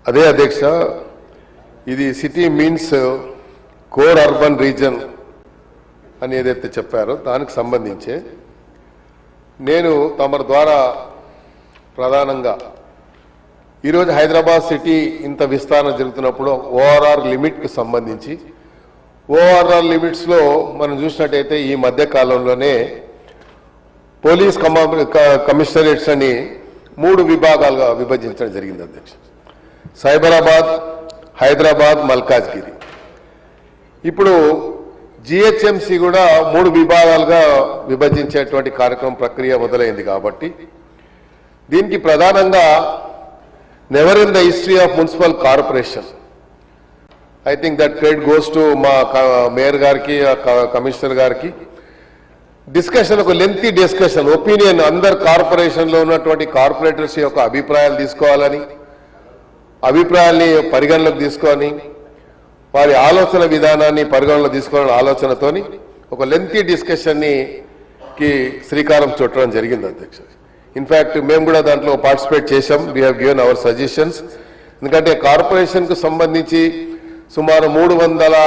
అదే అధ్యక్ష, ఇది city means core urban reason అని ఏదైతే చెప్పారో దానికి సంబంధించి నేను తమరి ద్వారా ప్రధానంగా ఈరోజు హైదరాబాద్ సిటీ ఇంత విస్తరణ జరుగుతున్నప్పుడు ఓఆర్ఆర్ లిమిట్కి సంబంధించి ఓఆర్ఆర్ లిమిట్స్లో మనం చూసినట్టయితే ఈ మధ్య కాలంలోనే పోలీస్ కమిషనరేట్స్ అని 3 విభాగాలుగా విభజించడం జరిగింది అధ్యక్ష. సైబరాబాద్, హైదరాబాద్, మల్కాజ్గిరి. ఇప్పుడు జిహెచ్ఎంసీ కూడా 3 విభాగాలుగా విభజించేటువంటి కార్యక్రమం ప్రక్రియ మొదలైంది కాబట్టి దీనికి ప్రధానంగా never in the history of municipal corporation I think that credit goes to మా మేయర్ గారికి, కమిషనర్ గారికి. డిస్కషన్, ఒక లెంతీ డిస్కషన్, ఒపీనియన్, అందరు కార్పొరేషన్లో ఉన్నటువంటి కార్పొరేటర్స్ యొక్క అభిప్రాయాలు తీసుకోవాలని, అభిప్రాయాల్ని పరిగణలోకి తీసుకొని వారి ఆలోచన విధానాన్ని పరిగణలోకి తీసుకోవాలని ఆలోచనతోని ఒక లెంతీ డిస్కషన్ని శ్రీకారం చుట్టడం జరిగింది అధ్యక్ష. ఇన్ఫ్యాక్ట్ మేము కూడా దాంట్లో పార్టిసిపేట్ చేశాం. We have given our suggestions. ఎందుకంటే కార్పొరేషన్కు సంబంధించి సుమారు 300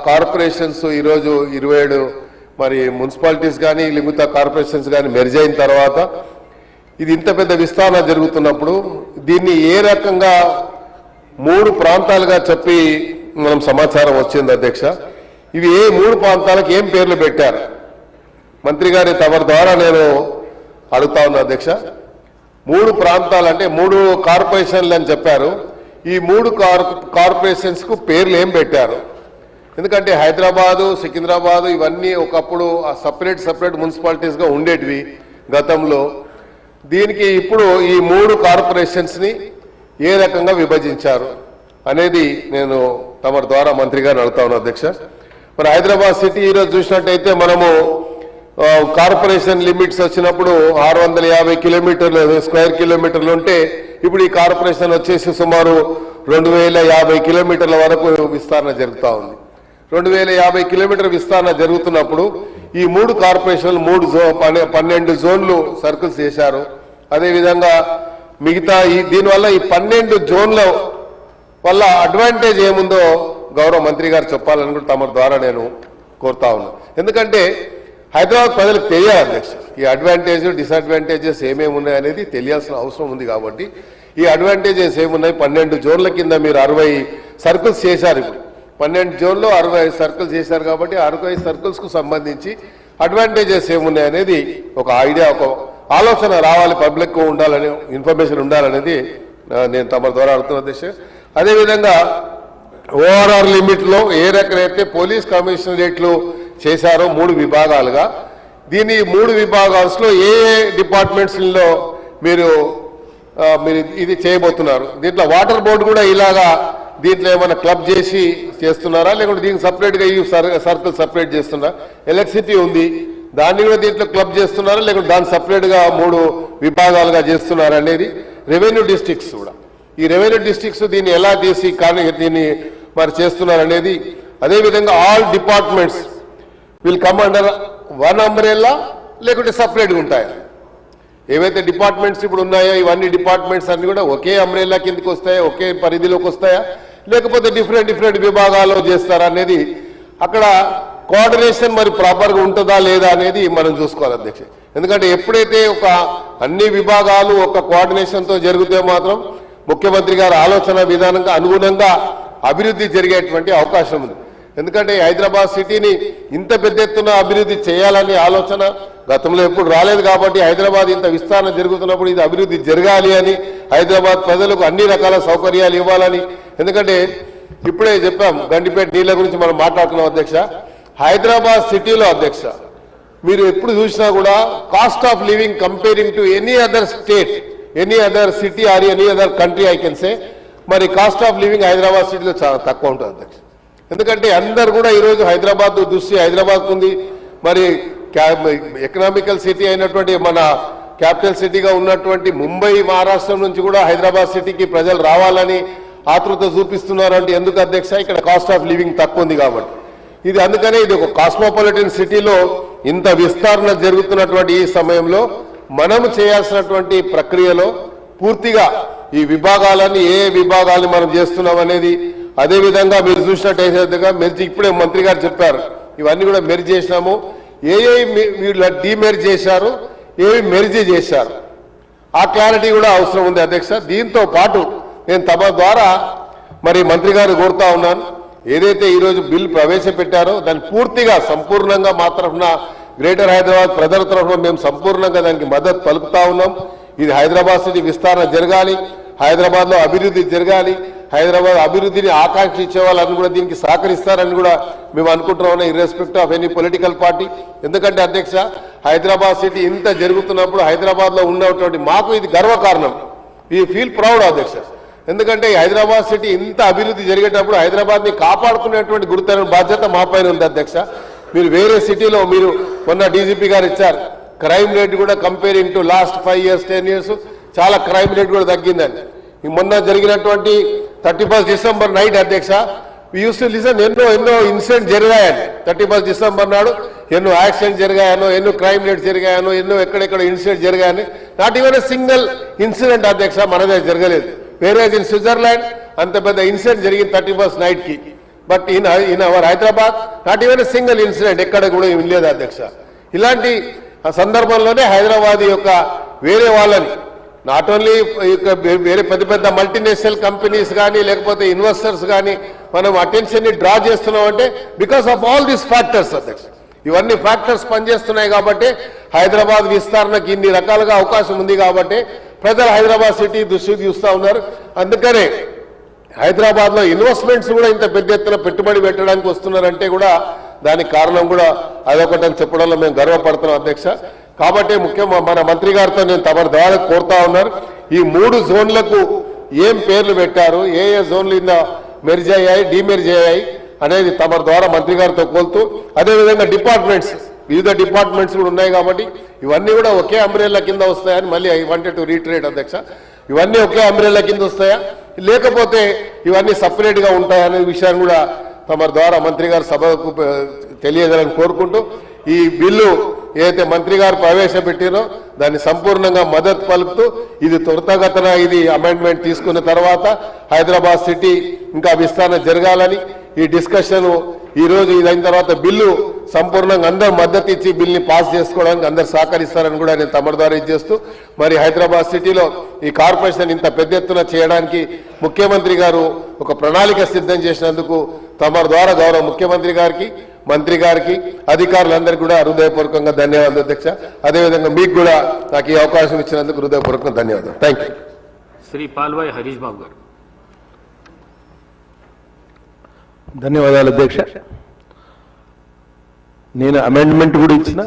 కార్పొరేషన్స్ ఈరోజు 27 మరి మున్సిపాలిటీస్ కానీ మిగతా కార్పొరేషన్స్ కానీ మెర్జ్ అయిన తర్వాత ఇది ఇంత పెద్ద విస్తరణ జరుగుతున్నప్పుడు దీన్ని ఏ రకంగా 3 ప్రాంతాలుగా చెప్పి మనం సమాచారం వచ్చింది అధ్యక్ష. ఇవి ఏ 3 ప్రాంతాలకు ఏం పేర్లు పెట్టారు మంత్రి గారి తమరి ద్వారా నేను అడుగుతా ఉన్నా అధ్యక్ష. 3 ప్రాంతాలు అంటే 3 కార్పొరేషన్లు అని చెప్పారు. ఈ 3 కార్పొరేషన్స్ కు పేర్లు ఏం పెట్టారు? ఎందుకంటే హైదరాబాదు, సికింద్రాబాదు ఇవన్నీ ఒకప్పుడు సపరేట్ మున్సిపాలిటీస్ గా ఉండేటివి గతంలో. దీనికి ఇప్పుడు ఈ 3 కార్పొరేషన్స్ ని ఏ రకంగా విభజించారు అనేది నేను తమరి ద్వారా మంత్రి గారిని అడుగుతా ఉన్నా అధ్యక్ష. మరి హైదరాబాద్ సిటీ ఈరోజు చూసినట్టయితే మనము కార్పొరేషన్ లిమిట్స్ వచ్చినప్పుడు 650 కిలోమీటర్లు స్క్వేర్ కిలోమీటర్లు ఉంటే ఇప్పుడు ఈ కార్పొరేషన్ వచ్చేసి సుమారు 2050 కిలోమీటర్ల వరకు విస్తరణ జరుగుతూ ఉంది. 2050 కిలోమీటర్ విస్తరణ జరుగుతున్నప్పుడు ఈ 3 కార్పొరేషన్లు 12 జోన్లు సర్కిల్స్ చేశారు. అదేవిధంగా మిగతా దీనివల్ల ఈ 12 జోన్ల వల్ల అడ్వాంటేజ్ ఏముందో గౌరవ మంత్రి గారు చెప్పాలని కూడా తమ ద్వారా నేను కోరుతా ఉన్నా. ఎందుకంటే హైదరాబాద్ ప్రజలకు తెలియాలి అధ్యక్ష, ఈ అడ్వాంటేజ్ డిసడ్వాంటేజెస్ ఏమేమి ఉన్నాయనేది తెలియాల్సిన అవసరం ఉంది. కాబట్టి ఈ అడ్వాంటేజెస్ ఏమున్నాయి, 12 జోన్ల కింద మీరు 60 సర్కిల్స్ చేశారు. ఇప్పుడు 12 జోన్లో 60 సర్కిల్స్ చేశారు కాబట్టి 60 సర్కిల్స్ కు సంబంధించి అడ్వాంటేజెస్ ఏమున్నాయనేది ఒక ఐడియా, ఒక ఆలోచన రావాలి, పబ్లిక్ ఉండాలని, ఇన్ఫర్మేషన్ ఉండాలనేది నేను తమ ద్వారా అడుగుతున్న అధ్యక్ష. అదేవిధంగా ఓఆర్ఆర్ లిమిట్ లో ఏ రకమైతే పోలీస్ కమిషనరేట్లు చేశారో 3 విభాగాలుగా, దీని 3 విభాగాల్లో ఏ డిపార్ట్మెంట్స్లో మీరు ఇది చేయబోతున్నారు? దీంట్లో వాటర్ బోర్డు కూడా ఇలాగా దీంట్లో ఏమైనా క్లబ్ చేసి చేస్తున్నారా, లేకుంటే దీనికి సపరేట్గా ఈ సర్కిల్ సపరేట్ చేస్తున్నారా? ఎలక్ట్రిసిటీ ఉంది, దాన్ని కూడా దీంట్లో క్లబ్ చేస్తున్నారా, లేకుంటే దాన్ని సపరేట్గా 3 విభాగాలుగా చేస్తున్నారా అనేది. రెవెన్యూ డిస్ట్రిక్ట్స్ కూడా, ఈ రెవెన్యూ డిస్ట్రిక్ట్స్ దీన్ని ఎలా తీసి కానీ దీన్ని మరి చేస్తున్నారు అనేది. అదేవిధంగా all departments will come under one umbrella లేకుంటే సపరేట్గా ఉంటాయా? ఏవైతే డిపార్ట్మెంట్స్ ఇప్పుడు ఉన్నాయో ఇవన్నీ డిపార్ట్మెంట్స్ అన్ని కూడా ఒకే అంబ్రెల్లా కిందకి వస్తాయా, ఒకే పరిధిలోకి వస్తాయా, లేకపోతే డిఫరెంట్ విభాగాల్లో చేస్తారా అనేది అక్కడ కోఆర్డినేషన్ మరి ప్రాపర్గా ఉంటుందా లేదా అనేది మనం చూసుకోవాలి అధ్యక్ష. ఎందుకంటే ఎప్పుడైతే ఒక అన్ని విభాగాలు ఒక కోఆర్డినేషన్తో జరిగితే మాత్రం ముఖ్యమంత్రి గారి ఆలోచన విధానంగా అనుగుణంగా అభివృద్ధి జరిగేటువంటి అవకాశం ఉంది. ఎందుకంటే హైదరాబాద్ సిటీని ఇంత పెద్ద ఎత్తున అభివృద్ధి చేయాలనే ఆలోచన గతంలో ఎప్పుడు రాలేదు. కాబట్టి హైదరాబాద్ ఇంత విస్తరణ జరుగుతున్నప్పుడు ఇది అభివృద్ధి జరగాలి అని, హైదరాబాద్ ప్రజలకు అన్ని రకాల సౌకర్యాలు ఇవ్వాలని. ఎందుకంటే ఇప్పుడే చెప్పాం, గండిపేట నీళ్ళ గురించి మనం మాట్లాడుతున్నాం అధ్యక్ష. హైదరాబాద్ సిటీలో అధ్యక్ష మీరు ఎప్పుడు చూసినా కూడా cost of living comparing to any other state, any other city or any other country I can say, మరి కాస్ట్ ఆఫ్ లివింగ్ హైదరాబాద్ సిటీలో చాలా తక్కువ ఉంటుంది అధ్యక్ష. ఎందుకంటే అందరు కూడా ఈరోజు హైదరాబాద్ దృష్టి హైదరాబాద్ ఉంది. మరి ఎకనామికల్ సిటీ అయినటువంటి మన క్యాపిటల్ సిటీగా ఉన్నటువంటి ముంబై, మహారాష్ట్ర నుంచి కూడా హైదరాబాద్ సిటీకి ప్రజలు రావాలని ఆతృత చూపిస్తున్నారు. అంటే ఎందుకు అధ్యక్ష? ఇక్కడ కాస్ట్ ఆఫ్ లివింగ్ తక్కువ ఉంది కాబట్టి. ఇది అందుకనే ఇది ఒక కాస్మోపాలిటన్ సిటీలో ఇంత విస్తరణ జరుగుతున్నటువంటి ఈ సమయంలో మనము చేయాల్సినటువంటి ప్రక్రియలో పూర్తిగా ఈ విభాగాలన్నీ ఏ విభాగాన్ని మనం చేస్తున్నాం అనేది, అదే విధంగా మీరు చూసినట్టయితే మెర్జ్ ఇప్పుడే మంత్రి గారు చెప్పారు, ఇవన్నీ కూడా మెర్జ్ చేసినాము. వీళ్ళు డీమెర్జ్ చేశారు, ఏవి మెర్జ్ చేశారు, ఆ క్లారిటీ కూడా అవసరం ఉంది అధ్యక్ష. దీంతో పాటు నేను తమ ద్వారా మరి మంత్రి గారు కోరుతా ఉన్నాను, ఏదైతే ఈరోజు బిల్ ప్రవేశపెట్టారో దాన్ని పూర్తిగా సంపూర్ణంగా మా తరఫున గ్రేటర్ హైదరాబాద్ ప్రజల తరఫున మేము సంపూర్ణంగా దానికి మద్దతు పలుకుతా ఉన్నాం. ఇది హైదరాబాద్ సిటీ విస్తరణ జరగాలి, హైదరాబాద్లో అభివృద్ధి జరగాలి, హైదరాబాద్ అభివృద్ధిని ఆకాంక్షించే వాళ్ళని కూడా దీనికి సహకరిస్తారని కూడా మేము అనుకుంటున్నాం, ఇర్రెస్పెక్ట్ ఆఫ్ ఎనీ పొలిటికల్ పార్టీ. ఎందుకంటే అధ్యక్ష, హైదరాబాద్ సిటీ ఇంత జరుగుతున్నప్పుడు హైదరాబాద్లో ఉన్నటువంటి మాకు ఇది గర్వకారణం. ఈ ఫీల్ ప్రౌడ్ అధ్యక్ష. ఎందుకంటే హైదరాబాద్ సిటీ ఇంత అభివృద్ధి జరిగేటప్పుడు హైదరాబాద్ని కాపాడుకునేటువంటి గురుతర బాధ్యత మా పైన ఉంది అధ్యక్ష. మీరు వేరే సిటీలో మీరు మొన్న డీజీపీ గారు ఇచ్చారు, క్రైమ్ రేట్ కూడా comparing to last 5 years 10 years చాలా క్రైమ్ రేట్ కూడా తగ్గిందని. మొన్న జరిగినటువంటి 31st December నైట్ అధ్యక్ష, వి యూస్ టు లిసన్, ఎన్నో ఇన్సిడెంట్ జరిగాయని. 31st December నాడు ఎన్నో యాక్సిడెంట్ జరిగాయనో, ఎన్నో క్రైమ్ రేట్ జరిగాయనో, ఎన్నో ఎక్కడెక్కడ ఇన్సిడెంట్ జరిగాయని. Not even a single incident అధ్యక్ష మన దగ్గర జరగలేదు. వేరే ఇన్ స్విట్జర్లాండ్ అంత పెద్ద ఇన్సిడెంట్ జరిగింది 31st నైట్ కి. But in our Hyderabad not even a single incident ఎక్కడ కూడా ఏం లేదు అధ్యక్ష. ఇలాంటి సందర్భంలోనే హైదరాబాద్ యొక్క వేరే వాళ్ళని, నాట్ ఓన్లీ వేరే పెద్ద మల్టీనేషనల్ కంపెనీస్ కానీ లేకపోతే ఇన్వెస్టర్స్ కానీ మనం అటెన్షన్ ని డ్రా చేస్తున్నాం అంటే because of all these factors అధ్యక్ష. ఇవన్నీ ఫ్యాక్టర్స్ పనిచేస్తున్నాయి కాబట్టి హైదరాబాద్ విస్తరణకి ఇన్ని రకాలుగా అవకాశం ఉంది కాబట్టి ప్రజలు హైదరాబాద్ సిటీ దృష్టి చూస్తూ ఉన్నారు. అందుకనే హైదరాబాద్ లో ఇన్వెస్ట్మెంట్స్ కూడా ఇంత పెద్ద ఎత్తున పెట్టుబడి పెట్టడానికి వస్తున్నారంటే కూడా దానికి కారణం కూడా అదొకటని చెప్పడంలో మేము గర్వపడుతున్నాం అధ్యక్ష. కాబట్టి ముఖ్యంగా మన మంత్రి గారితో నేను తమ ద్వారా కోరుతా ఉన్నారు, ఈ 3 జోన్లకు ఏం పేర్లు పెట్టారు, ఏ జోన్లు ఇంద మెర్జ్ అయ్యాయి, డీమెర్జ్ అయ్యాయి అనేది తమ ద్వారా మంత్రి గారితో కోరుతూ, అదేవిధంగా డిపార్ట్మెంట్స్, వివిధ డిపార్ట్మెంట్స్ కూడా ఉన్నాయి కాబట్టి ఇవన్నీ కూడా ఒకే అంబ్రెల్లా కింద వస్తాయని మళ్ళీ ఐ వాంటెడ్ టు రీట్రేట్ అధ్యక్ష. ఇవన్నీ ఒకే అంబ్రెల్లా కింద వస్తాయా లేకపోతే ఇవన్నీ సపరేట్ గా ఉంటాయా అనే విషయాన్ని కూడా తమ ద్వారా మంత్రి గారు సభకు తెలియజేయాలని కోరుకుంటూ, ఈ బిల్లు ఏదైతే మంత్రి గారు ప్రవేశపెట్టారో దాన్ని సంపూర్ణంగా మద్దతు పలుకుతూ, ఇది త్వరితగతిన ఇది అమెండ్మెంట్ తీసుకున్న తర్వాత హైదరాబాద్ సిటీ ఇంకా విస్తరణ జరగాలని ఈ డిస్కషన్ ఈ రోజు ఇదైన తర్వాత బిల్లు సంపూర్ణంగా అందరూ మద్దతు ఇచ్చి బిల్ని పాస్ చేసుకోవడానికి అందరు సహకరిస్తారని కూడా నేను తమ ద్వారా ఇచ్చేస్తూ, మరి హైదరాబాద్ సిటీలో ఈ కార్పొరేషన్ ఇంత పెద్ద ఎత్తున చేయడానికి ముఖ్యమంత్రి గారు ఒక ప్రణాళిక సిద్ధం చేసినందుకు తమ ద్వారా గౌరవ ముఖ్యమంత్రి గారికి, మంత్రి గారికి, అధికారులందరికీ కూడా హృదయపూర్వకంగా ధన్యవాదాలు అధ్యక్ష. అదేవిధంగా మీకు కూడా నాకు ఈ అవకాశం ఇచ్చినందుకు హృదయపూర్వకంగా ధన్యవాదాలు. Thank you. శ్రీ పాల్వాయి హరీష్ బాబు గారు. ధన్యవాదాలు అధ్యక్ష. నేను అమెండ్మెంట్ కూడా ఇచ్చిన